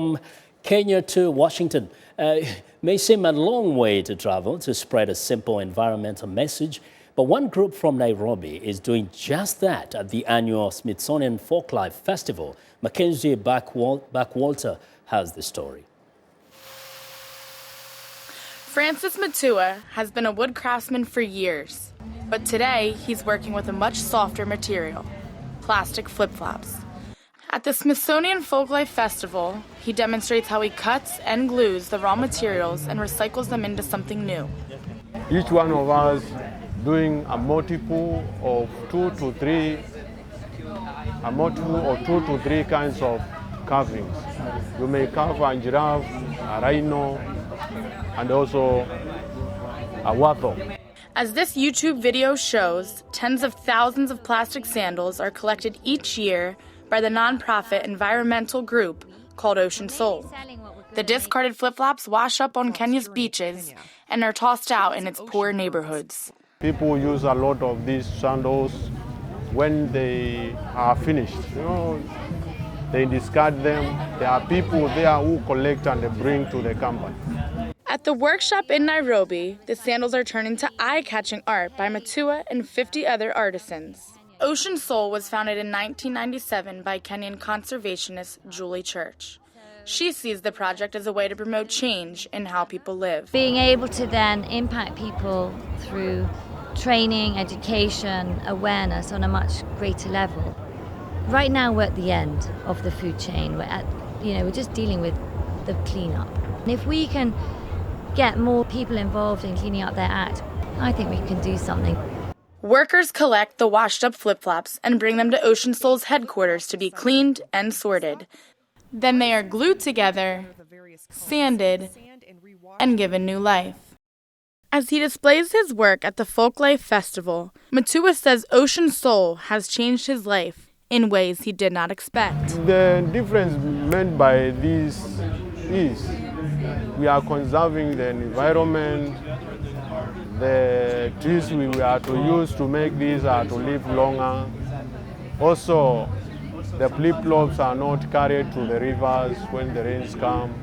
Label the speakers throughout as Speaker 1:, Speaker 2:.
Speaker 1: From Kenya to Washington may seem a long way to travel to spread a simple environmental message, but one group from Nairobi is doing just that at the annual Smithsonian Folk Festival. Mackenzie Backwalter has the story.
Speaker 2: Francis Matua has been a wood craftsman for years, but today he's working with a much softer material, plastic flip-flops. At the Smithsonian Folk Festival, he demonstrates how he cuts and glues the raw materials and recycles them into something new.
Speaker 3: Each one of us doing a multiple of two to three kinds of carvings. You may carve a giraffe, a rhino, and also a wattle.
Speaker 2: As this YouTube video shows, tens of thousands of plastic sandals are collected each year by the nonprofit environmental group called Ocean Soul. The discarded flip-flops wash up on Kenya's beaches and are tossed out in its poor neighborhoods.
Speaker 3: People use a lot of these sandals when they are finished. They discard them. There are people there who collect and they bring to the company.
Speaker 2: At the workshop in Nairobi, the sandals are turned into eye-catching art by Matua and 50 other artisans. Ocean Soul was founded in 1997 by Kenyan conservationist Julie Church. She sees the project as a way to promote change in how people live.
Speaker 4: Being able to then impact people through training, education, awareness on a much greater level. Right now we're at the end of the food chain. We're just dealing with the cleanup. And if we can get more people involved in cleaning up their act, I think we can do something.
Speaker 2: Workers collect the washed-up flip-flops and bring them to Ocean Soul's headquarters to be cleaned and sorted. Then they are glued together, sanded, and given new life. As he displays his work at the Folk Festival, Matua says Ocean Soul has changed his life in ways he did not expect.
Speaker 3: The difference meant by this is we are conserving the environment. The trees we are to use to make these are to live longer. Also, the flip-flops are not carried to the rivers when the rains come.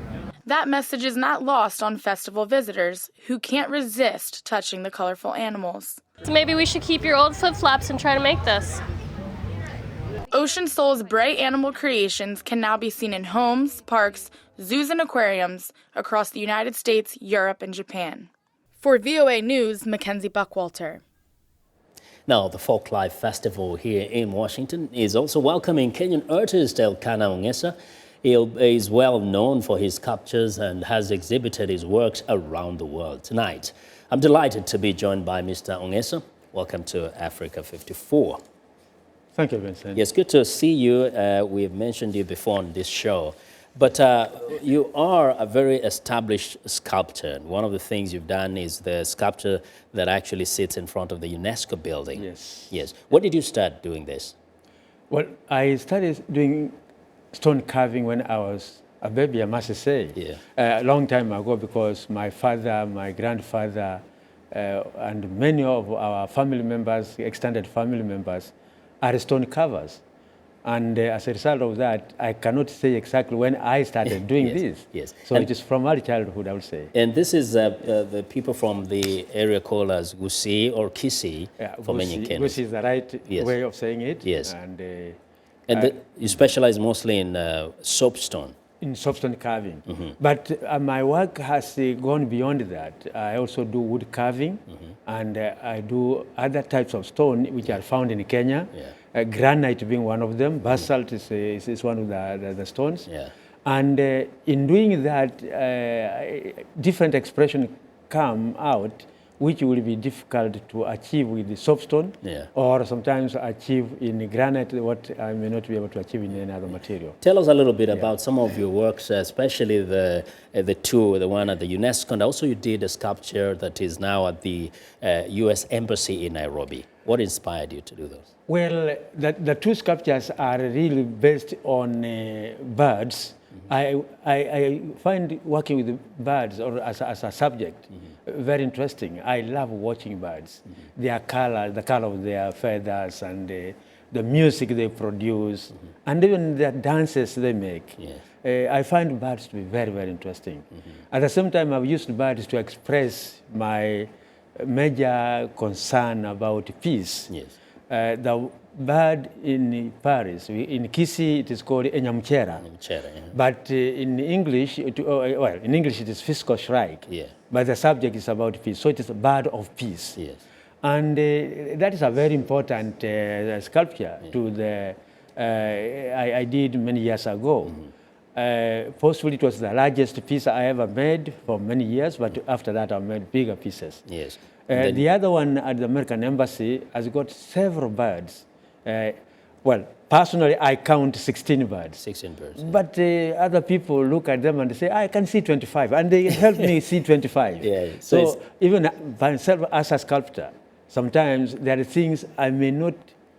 Speaker 2: That message is not lost on festival visitors who can't resist touching the colorful animals.
Speaker 5: So maybe we should keep your old flip-flops and try to make this.
Speaker 2: Ocean Soul's bright animal creations can now be seen in homes, parks, zoos, and aquariums across the United States, Europe, and Japan. For VOA News, Mackenzie Backwalter.
Speaker 1: Now, the Folk Festival here in Washington is also welcoming Kenyan artist Elkana Ong'esa. He is well known for his sculptures and has exhibited his works around the world. Tonight, I'm delighted to be joined by Mr. Ong'esa. Welcome to Africa 54.
Speaker 6: Thank you, Vincent.
Speaker 1: Yes, good to see you. We've mentioned you before on this show. But you are a very established sculptor. One of the things you've done is the sculpture that actually sits in front of the UNESCO building.
Speaker 6: Yes.
Speaker 1: Yes. When did you start doing this?
Speaker 6: Well, I started doing stone carving when I was a baby, I must say.
Speaker 1: Yeah.
Speaker 6: A long time ago, because my father, my grandfather, and many of our family members, extended family members, are stone carvers. And as a result of that, I cannot say exactly when I started doing this.
Speaker 1: Yes.
Speaker 6: So it is from early childhood, I would say.
Speaker 1: And this is the people from the area called as Gusii or Kisii for many Kenyans.
Speaker 6: Gusii is the right way of saying it.
Speaker 1: Yes. And you specialize mostly in soapstone.
Speaker 6: In soapstone carving. But my work has gone beyond that. I also do wood carving, and I do other types of stone which are found in Kenya. Granite being one of them. Basalt is one of the stones.
Speaker 1: Yeah.
Speaker 6: And in doing that, different expressions come out which will be difficult to achieve with the soapstone, or sometimes achieve in granite what I may not be able to achieve in any other material.
Speaker 1: Tell us a little bit about some of your works, especially the one at the UNESCO, and also you did a sculpture that is now at the U.S. Embassy in Nairobi. What inspired you to do those?
Speaker 6: Well, the two sculptures are really based on birds. I find working with birds or as a subject very interesting. I love watching birds. Their color, the color of their feathers, and the music they produce, and even the dances they make. I find birds to be very, very interesting. At the same time, I've used birds to express my major concern about peace.
Speaker 1: Yes.
Speaker 6: The bird in Paris, in Kisii, it is called enyamchera.
Speaker 1: Enyamchera, yeah.
Speaker 6: But in English, in English it is fiscal shrike.
Speaker 1: Yeah.
Speaker 6: But the subject is about peace, so it is a bird of peace.
Speaker 1: Yes.
Speaker 6: And that is a very important sculpture to the I did many years ago. Possibly it was the largest piece I ever made for many years, but after that I made bigger pieces.
Speaker 1: Yes.
Speaker 6: The other one at the American Embassy has got several birds. Well, personally, I count 16 birds.
Speaker 1: 16 birds.
Speaker 6: But other people look at them and say, I can see 25, and they help me see 25.
Speaker 1: Yeah,
Speaker 6: So even myself as a sculptor, sometimes there are things I may not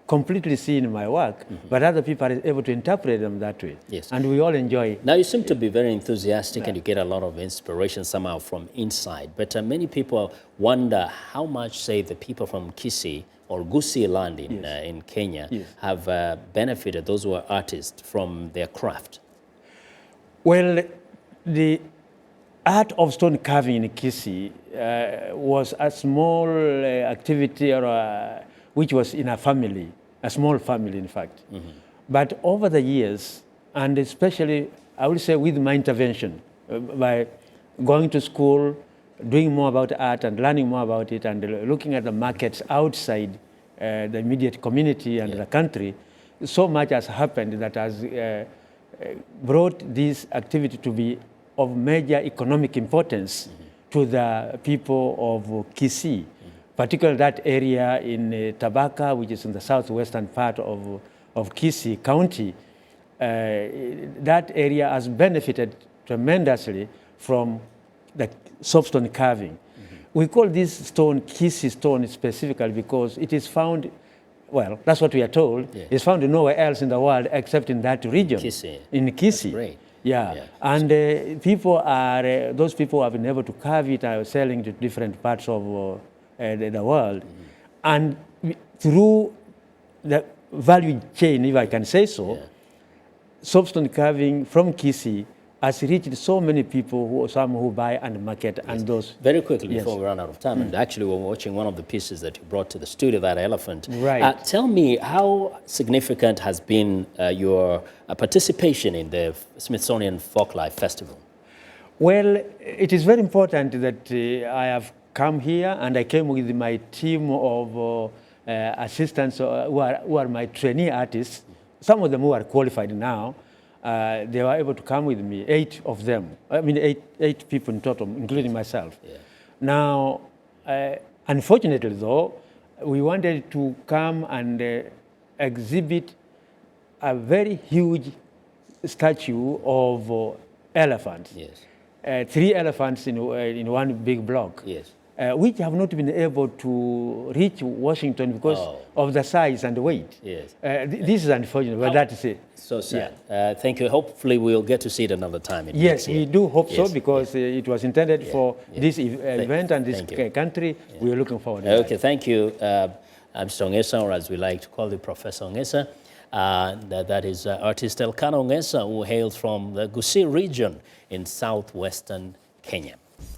Speaker 6: completely see in my work, but other people are able to interpret them that way.
Speaker 1: Yes.
Speaker 6: And we all enjoy.
Speaker 1: Now, you seem to be very enthusiastic and you get a lot of inspiration somehow from inside. But many people wonder how much, say, the people from Kisii or Gusii land in Kenya have benefited, those who are artists, from their craft.
Speaker 6: Well, the art of stone carving in Kisii was a small activity which was in a family, a small family, in fact. But over the years, and especially, I would say with my intervention, by going to school, doing more about art and learning more about it and looking at the markets outside the immediate community and the country, so much has happened that has brought this activity to be of major economic importance to the people of Kisii, particularly that area in Tabaka, which is in the southwestern part of Kisii County. That area has benefited tremendously from the soapstone carving. We call this stone Kisii stone specifically because it is found, well, that's what we are told, it's found nowhere else in the world except in that region.
Speaker 1: Kisii.
Speaker 6: In Kisii.
Speaker 1: That's great.
Speaker 6: Yeah. And people are, those people have been able to carve it and selling to different parts of the world. And through the value chain, if I can say so, soapstone carving from Kisii has reached so many people, some who buy and market, and those.
Speaker 1: Very quickly before we run out of time, and actually we're watching one of the pieces that you brought to the studio, that elephant.
Speaker 6: Right.
Speaker 1: Tell me, how significant has been your participation in the Smithsonian Folk Festival?
Speaker 6: Well, it is very important that I have come here, and I came with my team of assistants who are my trainee artists, some of them who are qualified now. They were able to come with me, 8 of them. I mean, eight people in total, including myself. Now, unfortunately though, we wanted to come and exhibit a very huge statue of elephants. 3 elephants in one big block. Which have not been able to reach Washington because of the size and weight. This is unfortunate, but that is it.
Speaker 1: So sad. Thank you. Hopefully we'll get to see it another time.
Speaker 6: Yes, we do hope so, because it was intended for this event and this country. We are looking forward to
Speaker 1: Okay, thank you. I'm Mr. Ong'esa, or as we like to call you, Professor Ong'esa. That is artist Elkana Ong'esa, who hails from the Gusii region in southwestern Kenya.